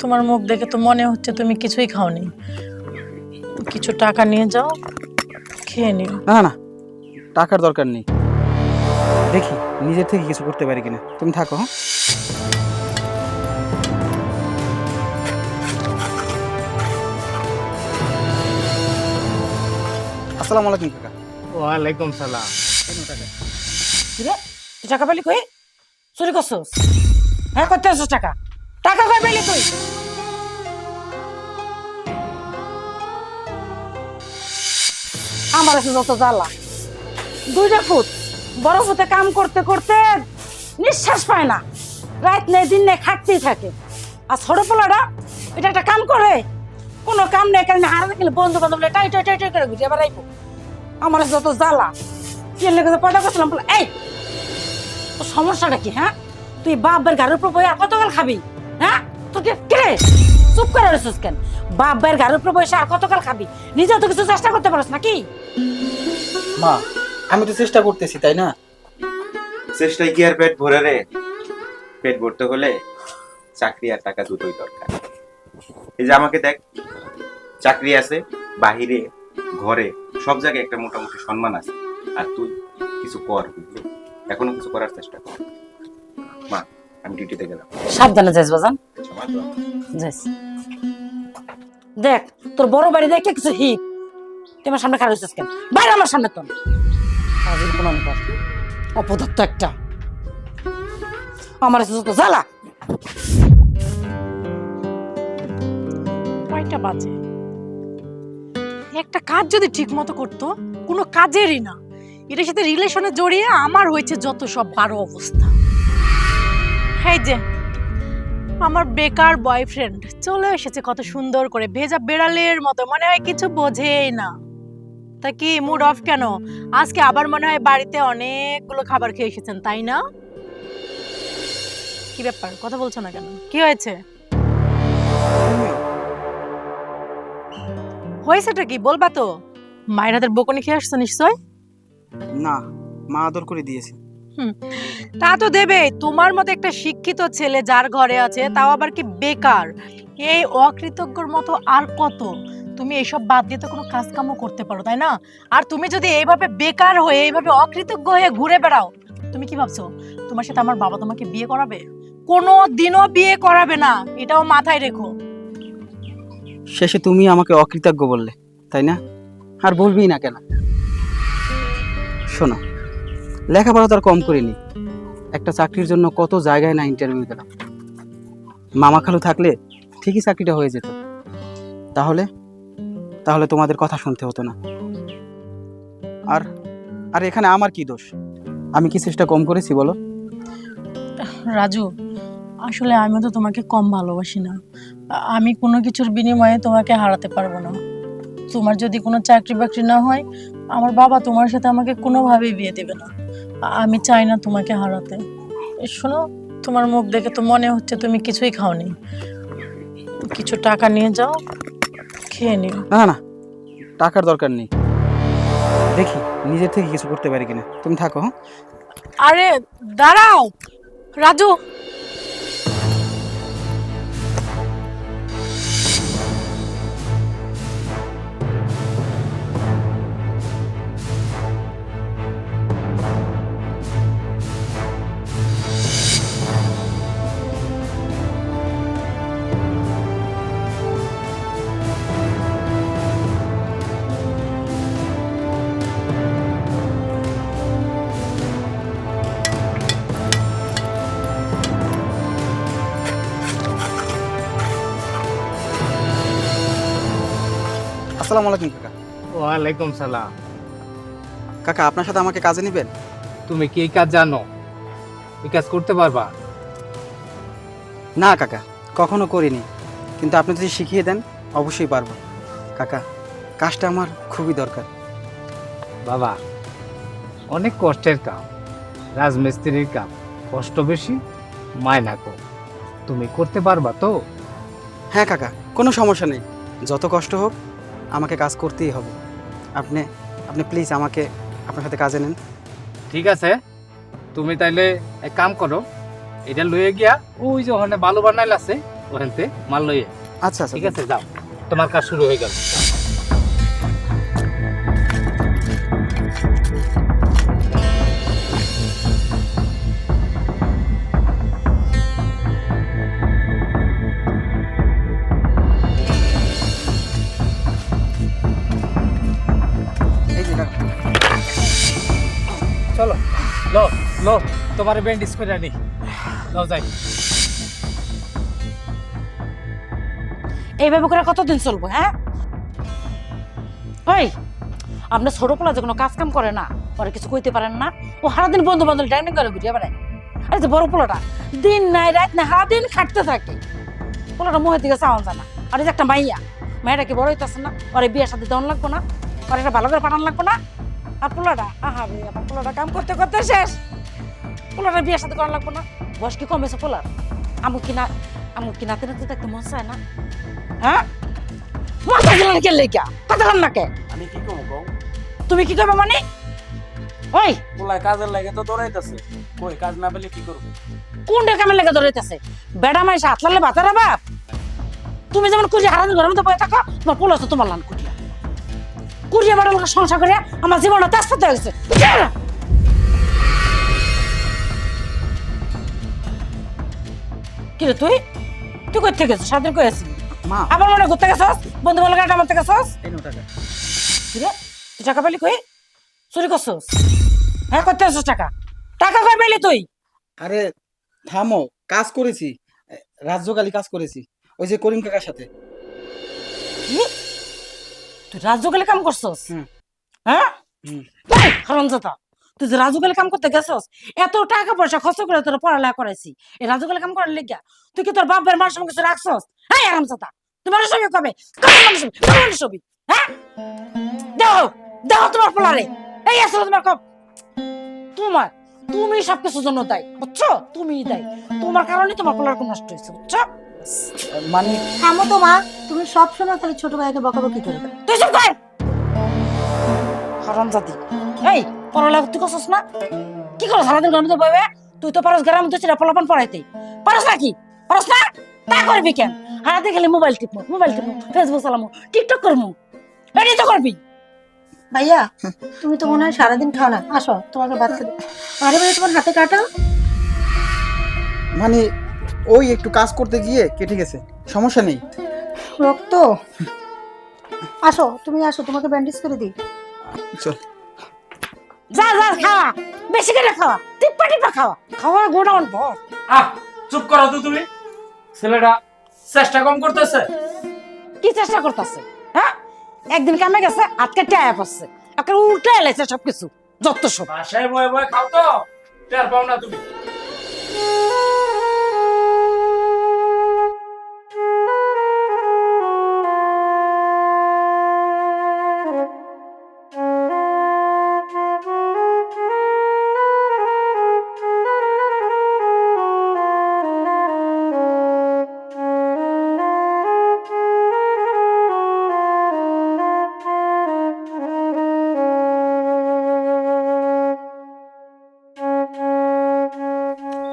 তোমার মুখ দেখে তো মনে হচ্ছে তুমি কিছুই খাওনি। কিছু টাকা নিয়ে যাও, খেয়ে নিও। না না, টাকার দরকার নেই, দেখি নিজের থেকে কিছু করতে পারি কিনা। তুমি থাকো। হ্যাঁ, আসসালামু আলাইকুম কাকা। ওয়ালাইকুম সালাম। রে তুই টাকা পেলি কই? চুরি করছস? হ্যাঁ, করতে আসছিস টাকা? টাকা কই পেলি তুই? আমার আছে যত জ্বালা, দুইটা ফুট বড় ফুটে কাম করতে করতে নিঃশ্বাস পায় না, রাত নেই দিন নেই খাটতেই থাকে। আর ছোট পোলাটা এটা একটা কাম করে, কোনো কাম নেই, কারণ হারা দেখলে বন্ধু বান্ধব টাই টাই টাই টাই করে ঘুরে বেড়াইবো। আমার আছে যত জ্বালা, কি লেগে পয়দা করছিলাম। এই তোর সমস্যাটা কি? হ্যাঁ, তুই বাপের ঘরের উপর বই আর কতকাল খাবি? হ্যাঁ, তোকে কে চুপ করে রয়েছিস কেন? বাপের ঘরের উপর বসে আর কতকাল খাবি? নিজেও তো কিছু চেষ্টা করতে পারস নাকি? মা, আমি তো চেষ্টা করতেছি, তাই না? চেষ্টায় কি আর পেট ভরে রে? পেট ভরতে হলে চাকরি আর টাকা দুটোই দরকার। এই যে আমাকে দেখ, চাকরি আছে, বাহিরে ঘরে সব জায়গায় একটা মোটামুটি সম্মান আছে। আর তুই কিছু কর, বুঝলি? এখনো কিছু করার চেষ্টা কর। মা, আমি ডিউটিতে গেলাম। সাবধানে যাইস বাজান, আচ্ছা, মা, তো যাইস। দেখ তোর বড় বাড়ি দেখে কিছু হিপ, তুই আমার সামনে খারাপ হয়েছিস কেন? বাইরে আমার সামনে তো কোন অপদার্থ একটা। আমার তো জ্বালা। কয়টা বাজে? একটা কাজ যদি ঠিক মতো করতো, কোনো কাজেরই না, এটার সাথে রিলেশনে জড়িয়ে আমার হয়েছে যত সব বারো অবস্থা। এই যে আমার বেকার বয়ফ্রেন্ড চলে এসেছে কত সুন্দর করে, ভেজা বেড়ালের মতো, মনে হয় কিছু বোঝেই না। তা কি মুড অফ কেন? আজকে আবার মনে হয় বাড়িতে অনেকগুলো খাবার খেয়ে এসেছেন, তাই না? কি ব্যাপার, কথা বলছো না কেন? কি হয়েছে? হয়েছেটা কি বলবা তো? মায়ের হাতের বকুনি খেয়ে আসছো নিশ্চয়? না, মা আদর করে দিয়েছে। তা তো দেবে, তোমার মতো একটা শিক্ষিত ছেলে যার ঘরে আছে, তাও আবার কি বেকার, এই অকৃতজ্ঞর মতো আর কত? তুমি এইসব বাদ দিয়ে তো কোনো কাজ কামও করতে পারো, তাই না? আর তুমি যদি এইভাবে বেকার হয়ে এইভাবে অকৃতজ্ঞ হয়ে ঘুরে বেড়াও, তুমি কি ভাবছো তোমার সাথে আমার বাবা তোমাকে বিয়ে করাবে? কোনো দিনও বিয়ে করাবে না, এটাও মাথায় রেখো। শেষে তুমি আমাকে অকৃতজ্ঞ বললে, তাই না? আর বলবি না কেন? শোনো, লেখাপড়া তো আর কম করিনি, একটা চাকরির জন্য কত জায়গায় না ইন্টারভিউ দিলাম। মামা খালু থাকলে ঠিকই চাকরিটা হয়ে যেত। তাহলে তাহলে তোমাদের কথা শুনতে হতো না। আর আর এখানে আমার কি দোষ? আমি কি চেষ্টা কম করেছি বলো? রাজু, আসলে আমি তো তোমাকে কম ভালোবাসি না, আমি কোনো কিছুর বিনিময়ে তোমাকে হারাতে পারবো না। তোমার যদি কোনো চাকরি বাকরি না হয়, আমার বাবা তোমার সাথে আমাকে কোনোভাবেই বিয়ে দেবে না। আমি চাই না তোমাকে হারাতে। শোনো, তোমার মুখ দেখে তো মনে হচ্ছে তুমি কিছুই খাওনি। কিছু টাকা নিয়ে যাও, খেয়ে নিও। না না, টাকার দরকার নেই, দেখি নিজের থেকে কিছু করতে পারি কিনা। তুমি থাকো। হ্যাঁ, আরে দাঁড়াও রাজু। আসসালামু আলাইকুম কাকা। ওয়ালাইকুম সালাম। কাকা, আপনার সাথে আমাকে কাজে নেবেন? তুমি কি এই কাজ জানো? এই কাজ করতে পারবা? না কাকা, কখনো করিনি, কিন্তু আপনি যদি শিখিয়ে দেন অবশ্যই পারবো। কাকা, কাজটা আমার খুবই দরকার। বাবা, অনেক কষ্টের কাম, রাজমিস্ত্রির কাম, কষ্ট বেশি, মায়না কম। তুমি করতে পারবা তো? হ্যাঁ কাকা, কোনো সমস্যা নেই, যত কষ্ট হোক আমাকে কাজ করতেই হবে। আপনি আপনি প্লিজ আমাকে আপনার সাথে কাজে নেন। ঠিক আছে, তুমি তাইলে এক কাম করো, এটা লয়ে গিয়া ওই যে ওখানে বালু বানাইল আছে ওখানতে মাল লইয়ে। আচ্ছা আচ্ছা ঠিক আছে, যাও, তোমার কাজ শুরু হয়ে গেল। এই যে টাকা। চলো, লো লো, তোমার ব্যান্ডেজ করে আনি, যাও যাই। এইভাবে করে কতদিন চলবো? হ্যাঁ ওই আপনার ছোট পোলা যে কোনো কাজ কাম করে না, পরে কিছু কইতে পারেন না, ও সারাদিন বন্ধু বান্ধব ডাইনিং করে ঘুরিয়ে বেড়ায়। আরে যে বড় পোলাটা দিন নাই রাত নাই সারাদিন খাটতে থাকে, পোলাটা মুখের দিকে চাওয়ান যায় না। আর এই যে একটা মাইয়াটা কি বড় হইতেছে না? পরে বিয়ের সাথে দেওয়ান লাগবো না? পরে একটা ভালো করে পাঠান লাগবো না? আর পোলাটা আহা রে, আমার পোলাটা কাম করতে করতে শেষ, পোলাটা বিয়ের সাথে করান লাগবো না? বয়স কি কমেছে পোলার? আমুক কি নাতে নাতে দেখতে মন চায় না? হ্যাঁ মাথা গেলেন কে লেখা কথা কন না কে? আমি কি করবো কও? তুমি কি করবে মানে? ওই পোলায় কাজের লাগে তো দৌড়াইতেছে, কই কাজ না পেলে কি করবো? কোনটা কামের লেগে ধরেতেছে? বেড়া মাই হাত লাগলে বাতারা বাপ। তুমি যেমন কুড়িয়ে হারান ঘরের মধ্যে বয়ে থাকো, তোমার পোলা তো তোমার লান কুড়িয়ে বেড়া লোকের সংসার করে আমার জীবনটা তেজপাত হয়ে গেছে। কিরে তুই তুই কই থেকে গেছিস? সারাদিন কই আছিস? মা আবার মনে ঘুরতে গেছস? বন্ধু বলে গাড়ি আমার থেকে গেছস? এই নাও টাকা। কিরে তুই টাকা পেলি কই? চুরি করছস? হ্যাঁ করতে আসছিস টাকা? টাকা কই পেলি তুই? আরে থামো, কাজ করেছি, রাজ্যকালী কাজ করেছি ওই যে করিম কাকার সাথে। কি? তুই রাজুকালে কাম করছস? হুম। হ্যাঁ হুম। হারামজাদা, তুই যে রাজুকালে কাম করতে গেছস, এত টাকা পয়সা খরচ করে তোর পড়ালেখা করাইছি, এই রাজুকালে কাম করার লিগা তুই কি তোর বাপের মার সঙ্গে কিছু রাখছস? হ্যাঁ হারামজাদা, তুই মানুষ সঙ্গে কবে মানুষ হবি? হ্যাঁ দেখো দেখো তোমার পোলারে এই আসলে তোমার কব তোমার তুমি সবকিছুর জন্য দায়ী, বুঝছো? তুমিই দায়ী, তোমার কারণে তোমার পোলার কোন নষ্ট হয়েছে, বুঝছো? মানে থামো তো মা, তুমি সবসময় খালি ছোট ভাইকে বকাবকি করবে। তুই চুপ কর হারামজাদি। এই পড়ালেখা তুই করছস না? কি করছ সারাদিন ঘরের মধ্যে বইবে? তুই তো পারস গ্রাম তো চিরা পোলাপান পড়াইতে পারস নাকি? পারস না? তা করবি কেন? হারাতে গেলে মোবাইল টিপমু ফেসবুক চালামু টিকটক করমু, এটাই তো করবি। ভাইয়া তুমি তো মনে হয় সারাদিন খাও না, আসো তোমাকে বাচ্চা দিই। আরে ভাই তোমার হাতে কাটা। মানে ওই একটু কাজ করতে গিয়ে কেটে গেছে, সমস্যা নেই। রক্ত, আসো তুমি আসো, তোমাকে ব্যান্ডেজ করে দিই। চল। যা যা খাওয়া, বেশি করে খাওয়া, টিপ্পা টিপ্পা খাওয়া, খাওয়া গোডাউন ভর। আহ চুপ করো তো তুমি, ছেলেটা চেষ্টা কম করতেছে। কি চেষ্টা করতেছে? হ্যাঁ একদিন কামে গেছে আজকে টায়া পাচ্ছে, একটা উল্টে এলাইছে সবকিছু, যত সব। বাসায় বয়ে বয়ে খাও তো টের পাও না তুমি।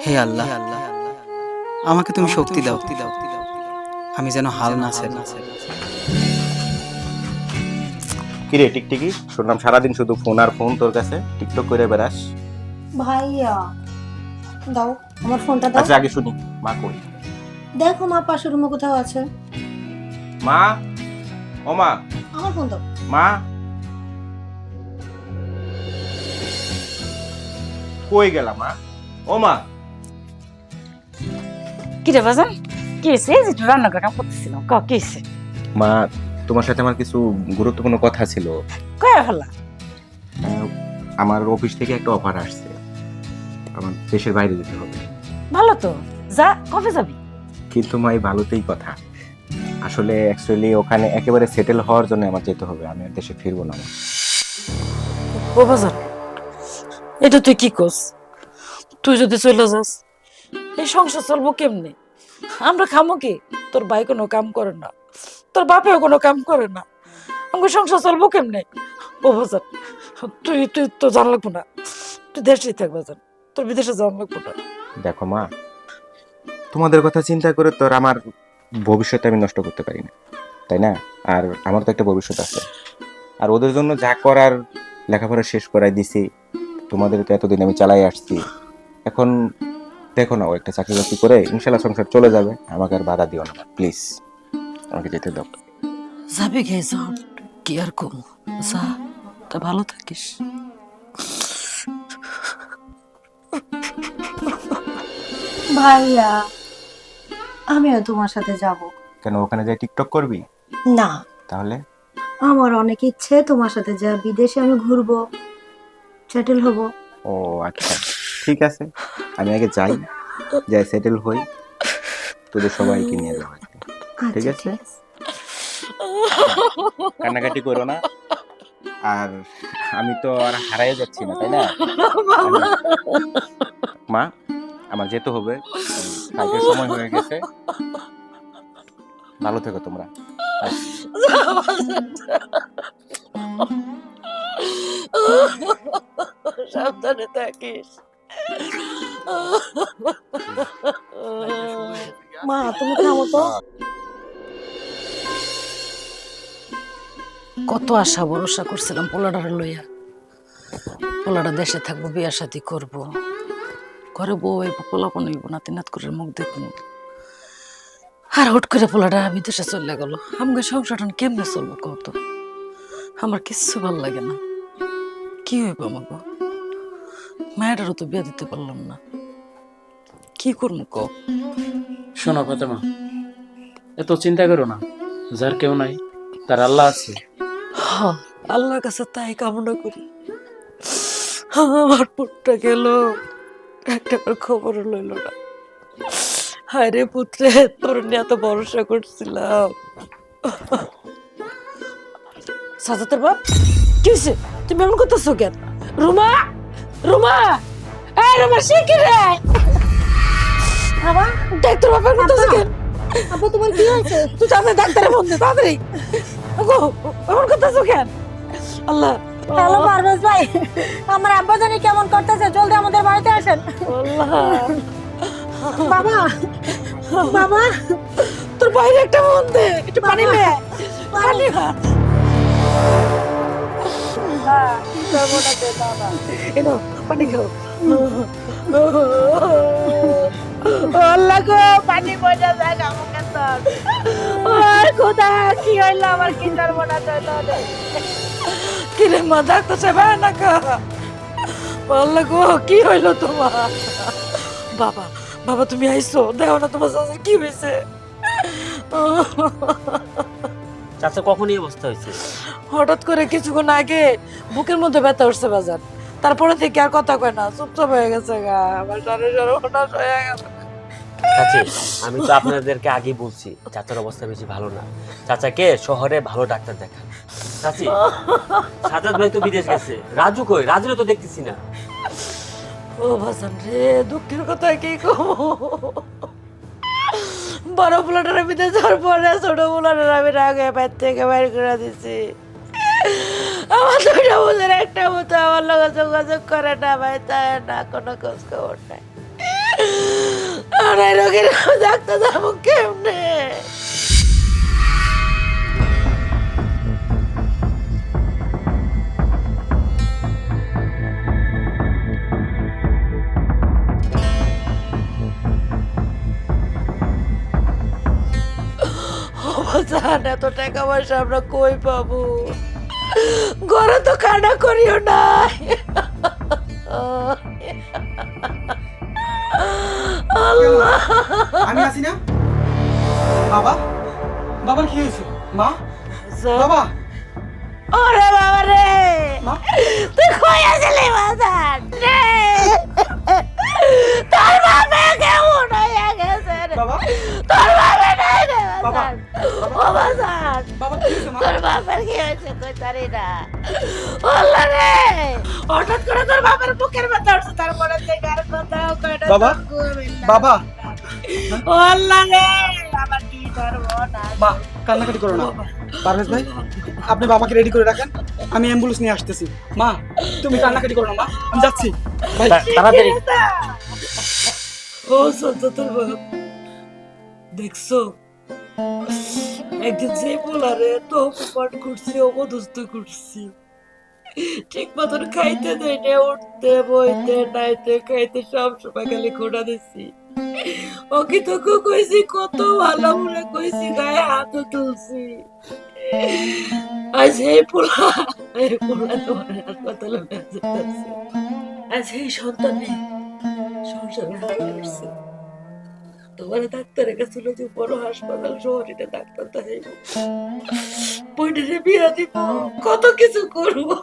হে আল্লাহ, আমাকে তুমি শক্তি দাও, আমি যেন হাল না ছেড়ে। কিরে টিকটিকি, শুনলাম সারাদিন শুধু ফোন আর ফোন, তোর কাছে টিকটক করে বেড়াস। ভাইয়া দাও আমার ফোনটা দাও। আচ্ছা আগে শুনি, মা কই? দেখো মা পাশের রুমে কোথাও আছে। মা, ও মা, আমার ফোন দাও। মা কই গেলা মা? ও মা, কি রে বাজান, কি হয়েছে? এই যে একটু রান্না করে কাম করতেছিলাম, ক কি হয়েছে? মা তোমার সাথে আমার কিছু গুরুত্বপূর্ণ কথা ছিল। কয়ে ফেলা? আমার অফিস থেকে একটা অফার আসছে, আমার দেশের বাইরে যেতে হবে। ভালো তো, যা কবে যাবি? কিন্তু মা এই ভালোতেই কথা, আসলে অ্যাকচুয়ালি ওখানে একেবারে সেটেল হওয়ার জন্য আমার যেতে হবে, আমি আর দেশে ফিরবো না। ও বাজান, এটা তুই কি করস? তুই যদি চলে যাস এই সংসার চলবো কেমনে? আমরা খামো কি? তোর ভাই কোনো কাম করে না, তোর বাপেও কোনো কাম করে না, আমাকে সংসার চলবো কেমনে? ও বাজান, তুই তুই তো জান লাগবো না, তুই দেশেই থাক বাজান, তোর বিদেশে যাওয়ান লাগবো না। দেখো মা, তোমাদের কথা চিন্তা করে তো আর আমার ভবিষ্যৎ আমি নষ্ট করতে পারি না, তাই না? আর আমার তো একটা ভবিষ্যৎ আছে, আর ওদের জন্য যা করার লেখাপড়া শেষ করাই দিছি, তোমাদের তো এতদিন আমি চালাই আসছি। এখন দেখো না, ও একটা চাকরি বাকরি করে ইনশাল্লাহ সংসার চলে যাবে, আমাকে আর বাধা দিও না প্লিজ, আমাকে যেতে দাও। যাবে গে যাও, কি আর কম, যা, তা ভালো থাকিস। ভাইয়া আমিও তোমার সাথে যাব। কেন, ওখানে যাই টিকটক করবি? না, তাহলে আমার অনেক ইচ্ছে তোমার সাথে যা বিদেশে আমি ঘুরবো, সেটেল হব। ও আচ্ছা, ঠিক আছে, আমি আগে যাই, যাই সেটেল হই, তোদের সবাইকে নিয়ে যাবো। ঠিক আচ্ছা, আছে, কান্নাকাটি করো না। আর আমি তো আর হারাই যাচ্ছি না, তাই না? মা, আমার যেতে হবে, কালকে সময় হয়ে গেছে, ভালো থেকো তোমরা। সাবধানে থাকিস। মা তুমি থামো তো। কত আশা ভরসা করছিলাম পোলাডারে লইয়া, পোলাডা দেশে থাকবো, বিয়া শাদি করবো, ঘরে বউ হইব, পোলাপন হইব, নাতি নাত করে মুখ দেখবো। আর হুট করে পোলাডা বিদেশে চলে গেল। আমাকে সংসারটা কেমনে চলবো কত? আমার কিচ্ছু ভাল লাগে না। কি হইব আমাকে? মায়েরারও তো বিয়া দিতে পারলাম না, কি করবো ক? শোনো ফাতেমা, এত চিন্তা করো না, যার কেউ নাই তার আল্লাহ আছে। আল্লাহর কাছে তাই কামনা করি। আমার পুত্রটা গেল, একটা খবর লইল না। হায় রে পুত্রে, তোর নিয়ে এত ভরসা করছিলাম। সাজাতের বাপ, কি হয়েছে? তুমি এমন করতেছো কেন? রুমা, রুমা, এই রুমা, সে কি রে? বাবা, দেখ তোর বাপের করতেছো কেন? আপু তোমার কি হয়েছে? তুই তাড়াতাড়ি ডাক্তারের ফোন দে, তাড়াতাড়ি। ওগো, এমন করতেছো কেন? আল্লাহ, হ্যালো পারভেজ ভাই, আমার আব্বা জানি কেমন করতেছে, জলদি আমাদের বাড়িতে আসেন। আল্লাহ, বাবা, বাবা, তোর বাইরে একটা ফোন দে, একটু পানি নে, পানি খা। এনো পানি খাও। আল্লাহ গো, পানি পয়সা যায় আমাকে তোর। ওই খোদা, কি হইলো আমার, কি সর্বনা হইলো রে। কিরে মা, ডাক্তার সাহেব না কা? আল্লাহ গো, কি হইলো তোমার? বাবা, বাবা তুমি আইছো, দেখো না তোমার চাচার কি হয়েছে। চাচা কখন এই অবস্থা হয়েছে? হঠাৎ করে কিছুক্ষণ আগে বুকের মধ্যে ব্যথা উঠছে বাজার, তারপরে থেকে আর কথা কয় না, চুপচাপ হয়ে গেছে গা। আমার শরীর সর্বনাশ হয়ে গেছে। চাচি, আমি তো আপনাদেরকে আগেই বলছি চাচার অবস্থা বেশি ভালো না, চাচাকে শহরে ভালো ডাক্তার দেখান। চাচি, সাজাদ ভাই তো বিদেশ গেছে, রাজু কই? রাজুরে তো দেখতেছি না। ও ভাসান রে, দুঃখের কথা কি কম। বড় পোলাটার বিদেশ যাওয়ার পরে ছোট পোলাটার আমি রাগে বাইর থেকে বাইর করে দিছি। আমার দুইটা বোঝের একটা মতো আমার লগে যোগাযোগ করে না, ভাই তাই না, কোনো খোঁজ খবর নাই। আর এই রোগীর ডাক্তার যাবো কেমনে? জান, এত টাকা পয়সা আমরা কই পাবো? ঘরে তো খানা করিও নাই। আল্লাহ, আমি আছি না? বাবা, বাবার কি হয়েছে? মা, বাবা, ওরে বাবা রে, মা, তুই কই আসলি বাজার রে? তোর বাবা কেমন হয়ে গেছে রে? বাবা, তোর বাবা নাই রে বাবা, বাজার। ও বাজার, বাবা কি হয়েছে? মা, তোর বাবার কি হয়েছে কই জানি না। আল্লাহ রে, হঠাৎ করে তোর বাবার বুকের ব্যথা উঠছে, তারপরে থেকে আর কোথাও কয় না। বাবা, বাবা, ও আল্লাহ রে, আমার কি সর্বনাশ। মা, কান্নাকাটি করো না। পারভেজ ভাই, আপনি বাবাকে রেডি করে রাখেন, আমি অ্যাম্বুলেন্স নিয়ে আসতেছি। মা, তুমি কান্নাকাটি করো না, মা, আমি যাচ্ছি। ভাই, তাড়াতাড়ি। ও সত্য তোর বাপ, দেখছো একদিন যে পোলারে এত অপমান করছি অপদস্থ করছি ঠিক মতন খাইতে দেয় না উঠতে বইতে নাইতে খাইতে সব সময় খালি খোঁড়া দিচ্ছি ওকে তোকে কইছি কত ভালো মনে কইছি গায়ে হাতও তুলছি আজ এই পোলা তোমার হাসপাতালে বেঁচে আছে আজ এই সন্তানে সংসারে হাত করছে তোমার ডাক্তারের কাছে যে বড় হাসপাতাল শহরে ডাক্তার দেখাইব বইটারে বিয়া দিব কত কিছু করবো